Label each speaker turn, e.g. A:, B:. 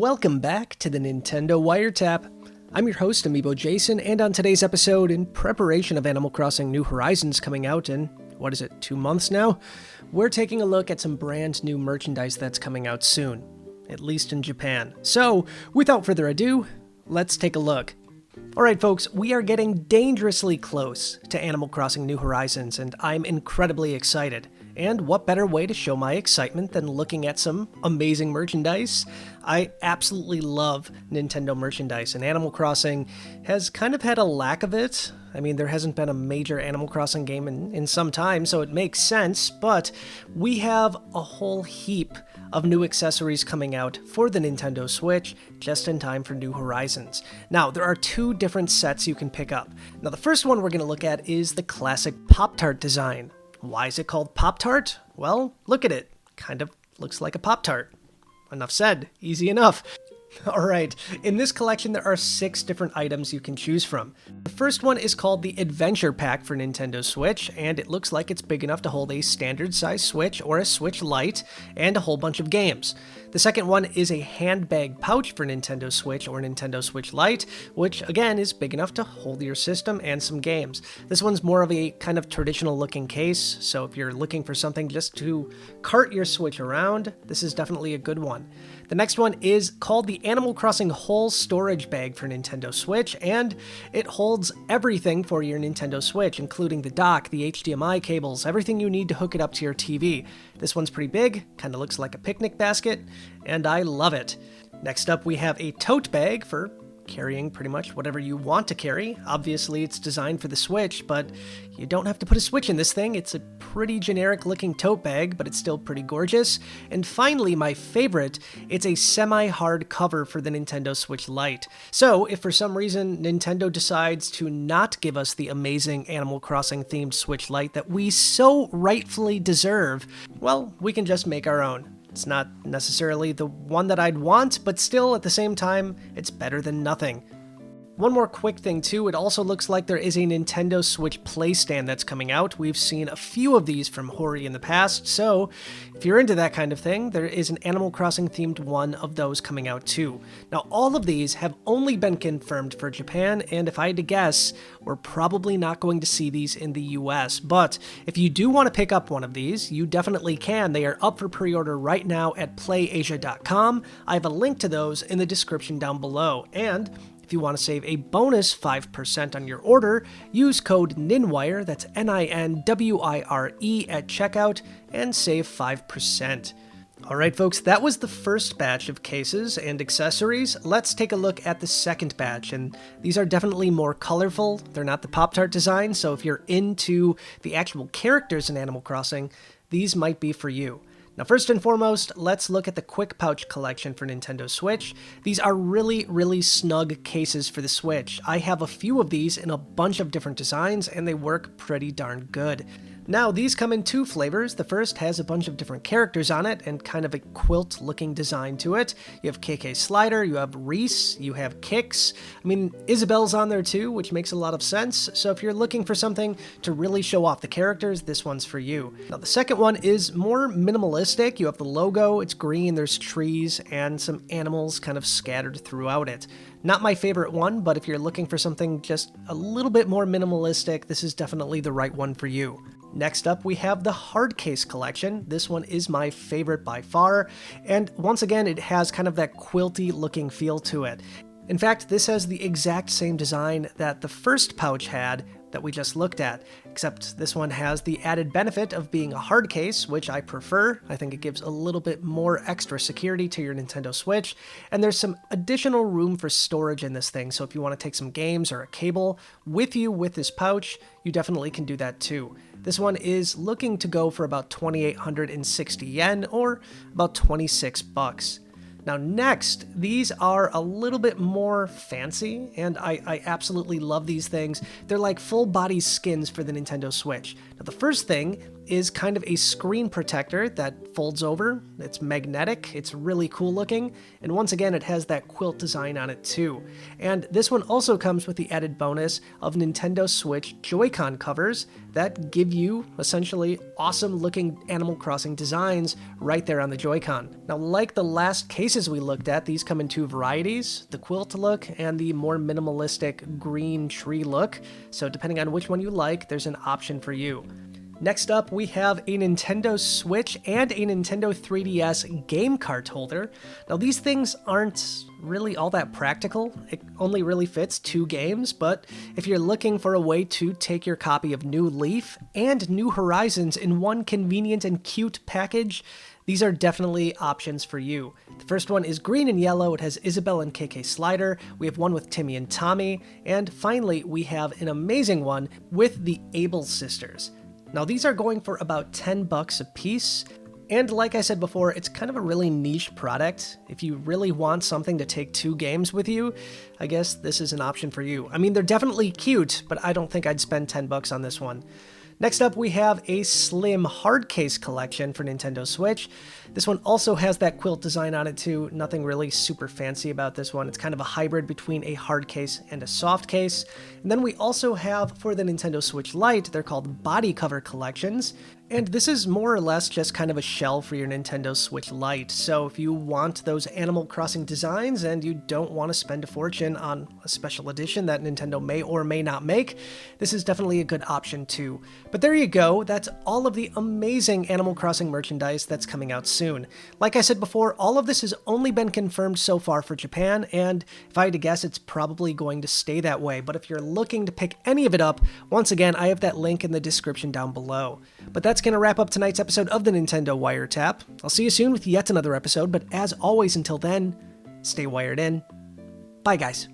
A: Welcome back to the Nintendo Wiretap. I'm your host, Amiibo Jason, and on today's episode, in preparation of Animal Crossing New Horizons coming out in, 2 months now? We're taking a look at some brand new merchandise that's coming out soon, at least in Japan. So, without further ado, let's take a look. Alright folks, we are getting dangerously close to Animal Crossing New Horizons, and I'm incredibly excited. And what better way to show my excitement than looking at some amazing merchandise? I absolutely love Nintendo merchandise, and Animal Crossing has kind of had a lack of it. I mean, there hasn't been a major Animal Crossing game in some time, so it makes sense, but we have a whole heap of new accessories coming out for the Nintendo Switch just in time for New Horizons. Now, there are two different sets you can pick up. Now, the first one we're going to look at is the classic Pop-Tart design. Why is it called Pop-Tart? Well, look at it. Kind of looks like a Pop-Tart. Enough said. Easy enough. Alright, in this collection there are 6 different items you can choose from. The first one is called the Adventure Pack for Nintendo Switch, and it looks like it's big enough to hold a standard size Switch or a Switch Lite, and a whole bunch of games. The second one is a Handbag Pouch for Nintendo Switch or Nintendo Switch Lite, which again is big enough to hold your system and some games. This one's more of a kind of traditional looking case, so if you're looking for something just to cart your Switch around, this is definitely a good one. The next one is called the Animal Crossing Whole Storage Bag for Nintendo Switch, and it holds everything for your Nintendo Switch, including the dock, the HDMI cables, everything you need to hook it up to your TV. This one's pretty big, kind of looks like a picnic basket, and I love it. Next up, we have a tote bag for carrying pretty much whatever you want to carry. Obviously, it's designed for the Switch, but you don't have to put a Switch in this thing. It's a pretty generic looking tote bag, but it's still pretty gorgeous. And finally, my favorite, it's a semi-hard cover for the Nintendo Switch Lite. So, if for some reason Nintendo decides to not give us the amazing Animal Crossing themed Switch Lite that we so rightfully deserve, well, we can just make our own. It's not necessarily the one that I'd want, but still, at the same time, it's better than nothing. One more quick thing too, it also looks like there is a Nintendo Switch Play Stand that's coming out. We've seen a few of these from Hori in the past, so if you're into that kind of thing, there is an Animal Crossing themed one of those coming out too. Now, all of these have only been confirmed for Japan, and if I had to guess, we're probably not going to see these in the US, but if you do want to pick up one of these, you definitely can. They are up for pre-order right now at playasia.com. I have a link to those in the description down below, and if you want to save a bonus 5% on your order, use code NINWIRE, that's NINWIRE at checkout, and save 5%. Alright folks, that was the first batch of cases and accessories. Let's take a look at the second batch, and these are definitely more colorful. They're not the Pop-Tart design, so if you're into the actual characters in Animal Crossing, these might be for you. Now, first and foremost, let's look at the Quick Pouch collection for Nintendo Switch. These are really snug cases for the Switch. I have a few of these in a bunch of different designs, and they work pretty darn good. Now, these come in 2 flavors. The first has a bunch of different characters on it and kind of a quilt-looking design to it. You have KK Slider, you have Reese, you have Kix. I mean, Isabelle's on there too, which makes a lot of sense. So if you're looking for something to really show off the characters, this one's for you. Now, the second one is more minimalistic. You have the logo, it's green, there's trees, and some animals kind of scattered throughout it. Not my favorite one, but if you're looking for something just a little bit more minimalistic, this is definitely the right one for you. Next up, we have the Hardcase Collection. This one is my favorite by far, and once again, it has kind of that quilty looking feel to it. In fact, this has the exact same design that the first pouch had that we just looked at, except this one has the added benefit of being a hard case, which I prefer. I think it gives a little bit more extra security to your Nintendo Switch, and there's some additional room for storage in this thing, so if you want to take some games or a cable with you with this pouch, you definitely can do that too. This one is looking to go for about 2,860 yen, or about 26 bucks. Now next, these are a little bit more fancy, and I absolutely love these things. They're like full body skins for the Nintendo Switch. Now the first thing is kind of a screen protector that folds over. It's magnetic, it's really cool looking, and once again it has that quilt design on it too. And this one also comes with the added bonus of Nintendo Switch Joy-Con covers that give you essentially awesome looking Animal Crossing designs right there on the Joy-Con. Now, like the last cases we looked at, these come in two varieties, the quilt look and the more minimalistic green tree look, so depending on which one you like, there's an option for you. Next up, we have a Nintendo Switch and a Nintendo 3DS game cart holder. Now, these things aren't really all that practical. It only really fits 2 games, but if you're looking for a way to take your copy of New Leaf and New Horizons in one convenient and cute package, these are definitely options for you. The first one is green and yellow. It has Isabelle and KK Slider. We have one with Timmy and Tommy. And finally, we have an amazing one with the Able sisters. Now, these are going for about $10 a piece, and like I said before, it's kind of a really niche product. If you really want something to take 2 games with you, I guess this is an option for you. I mean, they're definitely cute, but I don't think I'd spend $10 on this one. Next up, we have a slim Hardcase Collection for Nintendo Switch. This one also has that quilt design on it too. Nothing really super fancy about this one. It's kind of a hybrid between a hard case and a soft case. And then we also have, for the Nintendo Switch Lite, they're called body cover collections. And this is more or less just kind of a shell for your Nintendo Switch Lite. So if you want those Animal Crossing designs and you don't want to spend a fortune on a special edition that Nintendo may or may not make, this is definitely a good option too. But there you go, that's all of the amazing Animal Crossing merchandise that's coming out soon. Like I said before, all of this has only been confirmed so far for Japan, and if I had to guess, it's probably going to stay that way. But if you're looking to pick any of it up, once again, I have that link in the description down below. But that's going to wrap up tonight's episode of the Nintendo Wiretap. I'll see you soon with yet another episode, but as always, until then, stay wired in. Bye, guys.